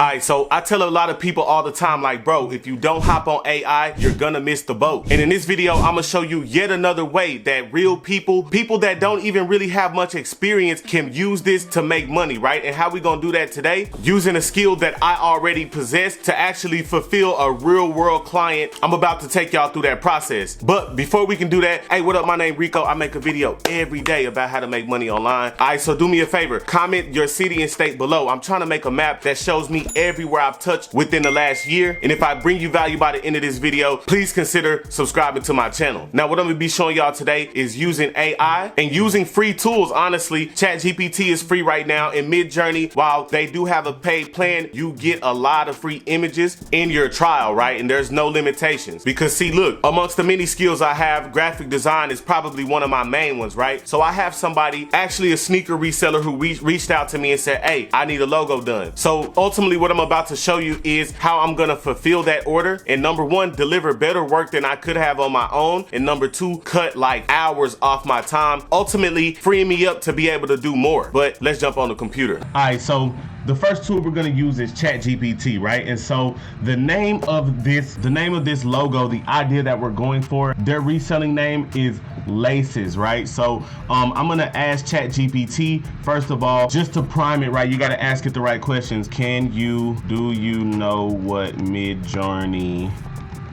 Alright, so I tell a lot of people all the time, like, bro, if you don't hop on AI, you're gonna miss the boat. And in this video, I'm gonna show you yet another way that real people that don't even really have much experience can use this to make money, right? And how we gonna do that today? Using a skill that I already possess to actually fulfill a real world client. I'm about to take y'all through that process. But before we can do that, hey, what up? My name Rico. I make a video every day about how to make money online. Alright, so do me a favor, comment your city and state below. I'm trying to make a map that shows me everywhere I've touched within the last year. And if I bring you value by the end of this video, please consider subscribing to my channel. Now, what I'm gonna be showing y'all today is using AI and using free tools. Honestly, ChatGPT is free right now, and Midjourney, while they do have a paid plan, you get a lot of free images in your trial, right? And there's no limitations. Because see, look, amongst the many skills I have, graphic design is probably one of my main ones, right? So I have somebody, actually a sneaker reseller, who reached out to me and said, hey, I need a logo done. So ultimately what I'm about to show you is how I'm gonna fulfill that order. And number one, deliver better work than I could have on my own. And number two, cut like hours off my time, ultimately freeing me up to be able to do more. But let's jump on the computer. All right, so the first tool we're gonna use is ChatGPT, right? And so the name of this logo, the idea that we're going for, their reselling name is Laces, right? So I'm gonna ask ChatGPT, first of all, just to prime it, right? You gotta ask it the right questions. Do you know what Midjourney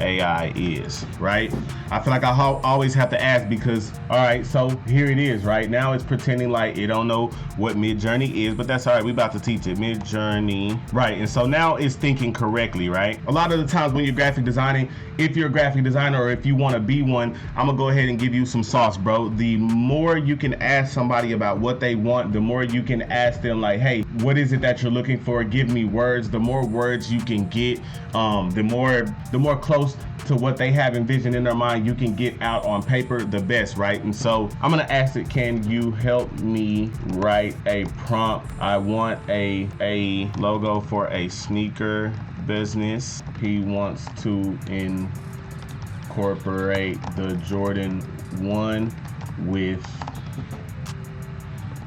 AI is, right? I feel like I always have to ask because, all right, so here it is, right? Now it's pretending like it don't know what Midjourney is, but that's all right, we about to teach it. Midjourney, right? And so now it's thinking correctly, right? A lot of the times when you're graphic designing, if you're a graphic designer or if you want to be one, I'm gonna go ahead and give you some sauce, bro. The more you can ask somebody about what they want, the more you can ask them like, hey, what is it that you're looking for? Give me words. The more words you can get, the more close to what they have envisioned in their mind you can get out on paper, the best, right? And so I'm gonna ask it, can you help me write a prompt? I want a logo for a sneaker business. He wants to incorporate the Jordan 1 with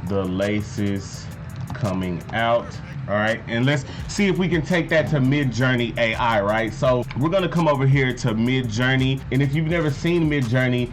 the laces coming out. All right, and let's see if we can take that to Midjourney AI, right? So we're gonna come over here to Midjourney, and if you've never seen Midjourney,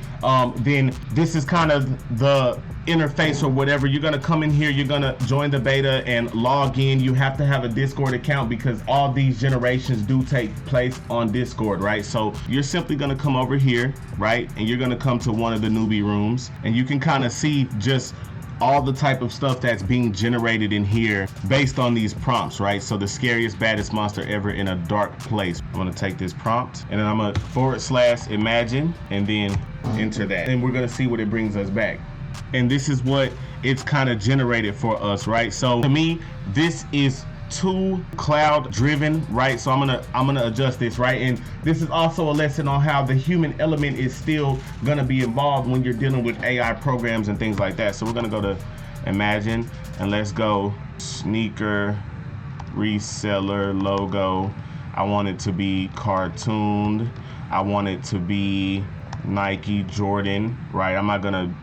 then this is kind of the interface or whatever. You're gonna come in here, you're gonna join the beta and log in. You have to have a Discord account because all these generations do take place on Discord, right? So you're simply gonna come over here, right? And you're gonna come to one of the newbie rooms, and you can kind of see just all the type of stuff that's being generated in here based on these prompts, right? So the scariest, baddest monster ever in a dark place. I'm gonna take this prompt and then I'm gonna /imagine and then enter that. And we're gonna see what it brings us back. And this is what it's kind of generated for us, right? So to me, this is too cloud driven, right? So I'm gonna adjust this, right? And this is also a lesson on how the human element is still gonna be involved when you're dealing with AI programs and things like that. So we're gonna go to imagine and let's go sneaker reseller logo. I want it to be cartooned. I want it to be Nike Jordan, right? I'm not gonna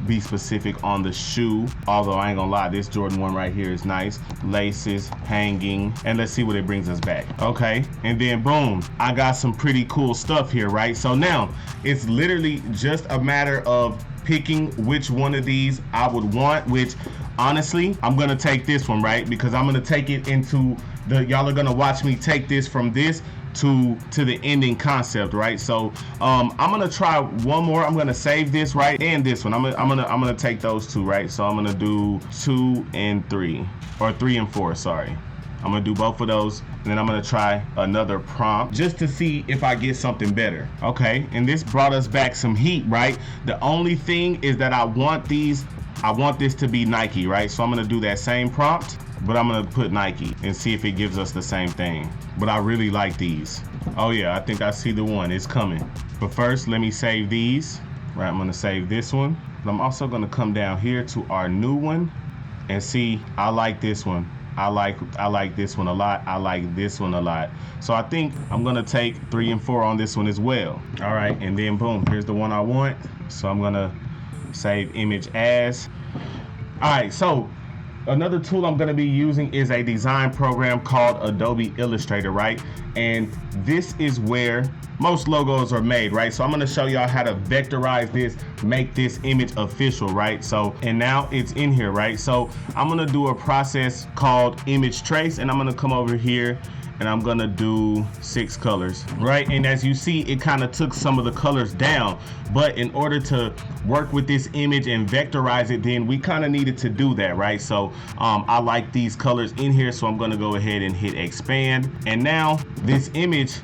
be specific on the shoe, although I ain't gonna lie, this Jordan 1 right here is nice. Laces hanging, and let's see what it brings us back. Okay, and then boom, I got some pretty cool stuff here, right? So now it's literally just a matter of picking which one of these I would want, which honestly, I'm gonna take this one, right? Because I'm gonna take it into y'all are gonna watch me take this from this to the ending concept, right? So I'm gonna try one more. I'm gonna save this, right, and this one. I'm gonna take those two, right? So I'm gonna do 2 and 3, or 3 and 4, sorry. I'm gonna do both of those, and then I'm gonna try another prompt just to see if I get something better. Okay, and this brought us back some heat, right? The only thing is that I want this to be Nike, right? So I'm gonna do that same prompt, but I'm gonna put Nike and see if it gives us the same thing. But I really like these. Oh yeah, I think I see the one, it's coming. But first, let me save these. Right, I'm gonna save this one. But I'm also gonna come down here to our new one and see, I like this one. I like this one a lot. I like this one a lot. So I think I'm gonna take 3 and 4 on this one as well. All right, and then boom, here's the one I want. So I'm gonna save image as. All right, so Another tool I'm gonna be using is a design program called Adobe Illustrator, right? And this is where most logos are made, right? So I'm gonna show y'all how to vectorize this, make this image official, right? So, and now it's in here, right? So I'm gonna do a process called image trace, and I'm gonna come over here and I'm gonna do 6 colors, right? And as you see, it kind of took some of the colors down, but in order to work with this image and vectorize it, then we kind of needed to do that, right? So I like these colors in here, so I'm gonna go ahead and hit expand. And now this image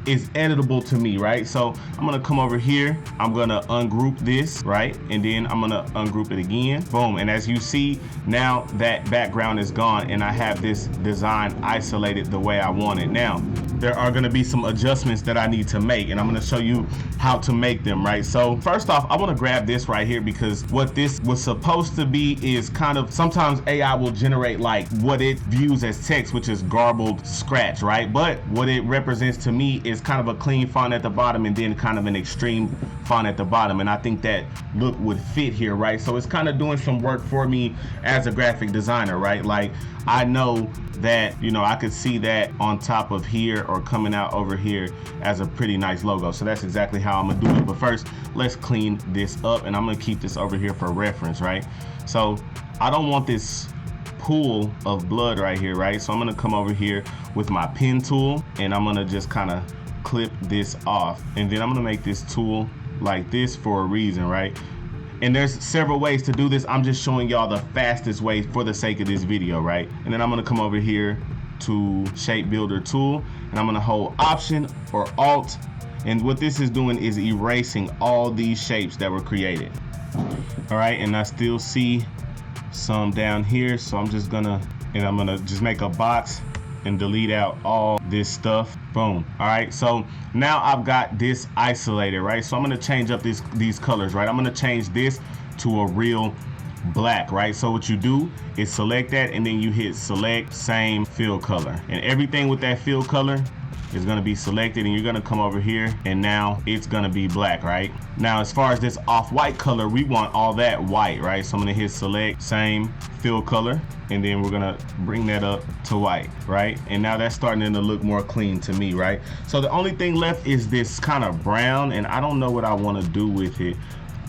is editable to me, right? So I'm gonna come over here, I'm gonna ungroup this, right? And then I'm gonna ungroup it again, boom. And as you see, now that background is gone and I have this design isolated the way I want it. Now, there are gonna be some adjustments that I need to make, and I'm gonna show you how to make them, right? So first off, I wanna grab this right here, because what this was supposed to be is kind of, sometimes AI will generate like what it views as text, which is garbled scratch, right? But what it represents to me is kind of a clean font at the bottom and then kind of an extreme font at the bottom, and I think that look would fit here, right? So it's kind of doing some work for me as a graphic designer, right? Like, I know that, you know, I could see that on top of here or coming out over here as a pretty nice logo. So that's exactly how I'm gonna do it. But first, let's clean this up, and I'm gonna keep this over here for reference, right? So I don't want this pool of blood right here, right? So I'm gonna come over here with my pen tool, and I'm gonna just kind of clip this off, and then I'm gonna make this tool like this for a reason, right? And there's several ways to do this. I'm just showing y'all the fastest way for the sake of this video, right? And then I'm gonna come over here to shape builder tool, and I'm gonna hold option or alt, and what this is doing is erasing all these shapes that were created. All right, and I still see some down here, so I'm just gonna just make a box and delete out all this stuff. Boom. All right, so now I've got this isolated, right? So I'm gonna change up these colors, right? I'm gonna change this to a real black, right? So what you do is select that, and then you hit select same fill color, and everything with that fill color is gonna be selected, and you're gonna come over here, and now it's gonna be black, right? Now, as far as this off-white color, we want all that white, right? So I'm gonna hit select same fill color, and then we're gonna bring that up to white, right? And now that's starting to look more clean to me, right? So the only thing left is this kind of brown, and I don't know what I wanna do with it.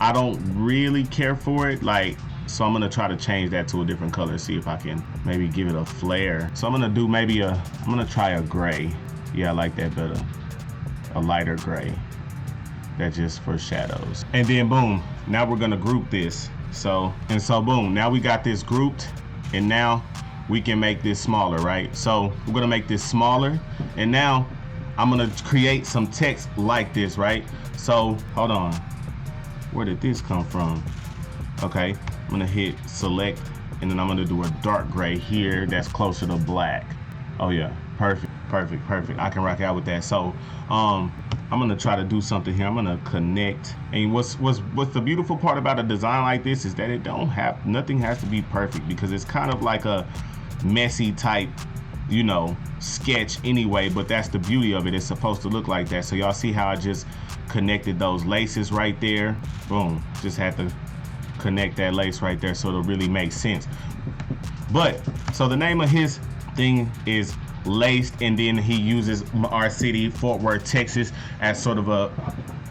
I don't really care for it, like, so I'm gonna try to change that to a different color, see if I can maybe give it a flare. So I'm gonna do maybe I'm gonna try a gray. Yeah, I like that better. A lighter gray. That's just for shadows. And then boom, now we're gonna group this. So boom, now we got this grouped, and now we can make this smaller, right? So we're gonna make this smaller, and now I'm gonna create some text like this, right? So hold on, where did this come from? Okay, I'm gonna hit select, and then I'm gonna do a dark gray here that's closer to black. Oh yeah, perfect. I can rock out with that. So I'm gonna try to do something here. I'm gonna connect, and what's the beautiful part about a design like this is that nothing has to be perfect, because it's kind of like a messy type, you know, sketch anyway, but that's the beauty of it. It's supposed to look like that. So y'all see how I just connected those laces right there? Boom, just had to connect that lace right there so it'll really make sense. But so the name of his thing is Laced, and then he uses our city, Fort Worth, Texas, as sort of a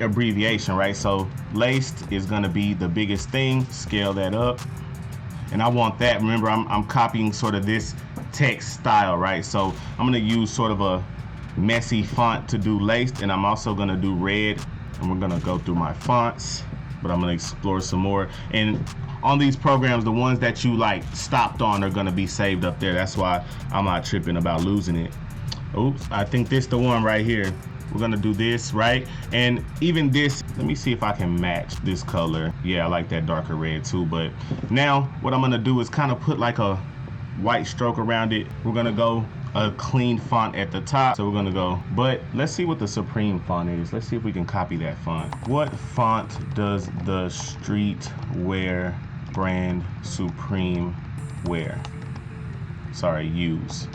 abbreviation, right? So Laced is gonna be the biggest thing. Scale that up, and I want that. Remember, I'm copying sort of this text style, right? So I'm gonna use sort of a messy font to do Laced, and I'm also gonna do red, and we're gonna go through my fonts, but I'm gonna explore some more. And on these programs, the ones that you like stopped on are gonna be saved up there. That's why I'm not tripping about losing it. Oops, I think this the one right here. We're gonna do this, right? And even this, let me see if I can match this color. Yeah, I like that darker red too. But now what I'm gonna do is kind of put like a white stroke around it. We're gonna go a clean font at the top. So we're gonna go, but let's see what the Supreme font is. Let's see if we can copy that font. What font does the streetwear brand Supreme use?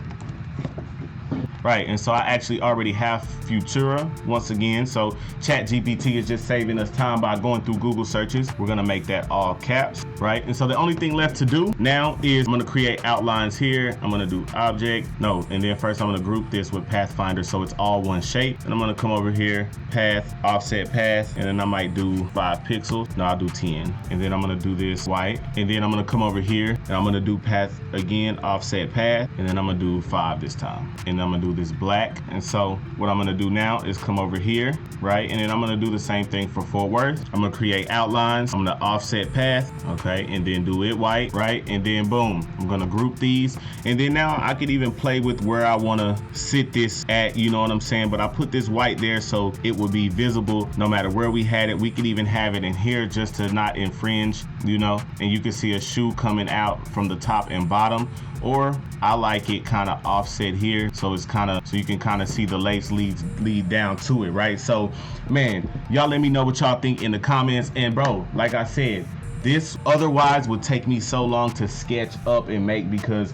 Right, and so I actually already have Futura once again. So ChatGPT is just saving us time by going through Google searches. We're gonna make that all caps. right? And so the only thing left to do now is I'm gonna create outlines here. I'm gonna do object, and then first I'm gonna group this with Pathfinder so it's all one shape. And I'm gonna come over here, path, offset path, and then I might do 5 pixels. No, I'll do 10. And then I'm gonna do this white. And then I'm gonna come over here and I'm gonna do path again, offset path, and then I'm gonna do 5 this time. And I'm gonna do this black. And so what I'm gonna do now is come over here, right? And then I'm gonna do the same thing for Fort Worth. I'm gonna create outlines. I'm gonna offset path, okay? And then do it white, right? And then boom, I'm gonna group these. And then now I could even play with where I wanna sit this at, you know what I'm saying? But I put this white there so it would be visible no matter where we had it. We could even have it in here just to not infringe, you know? And you can see a shoe coming out from the top and bottom. Or I like it kind of offset here so it's kind of, so you can kind of see the lace lead down to it, right? So man, y'all let me know what y'all think in the comments. And bro, like I said, this otherwise would take me so long to sketch up and make, because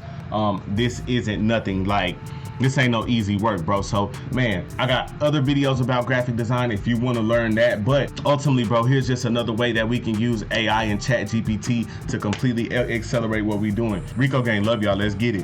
this isn't nothing like, this ain't no easy work, bro. So man, I got other videos about graphic design if you want to learn that. But ultimately, bro, here's just another way that we can use AI and ChatGPT to completely accelerate what we're doing. Rico gang, love y'all. Let's get it.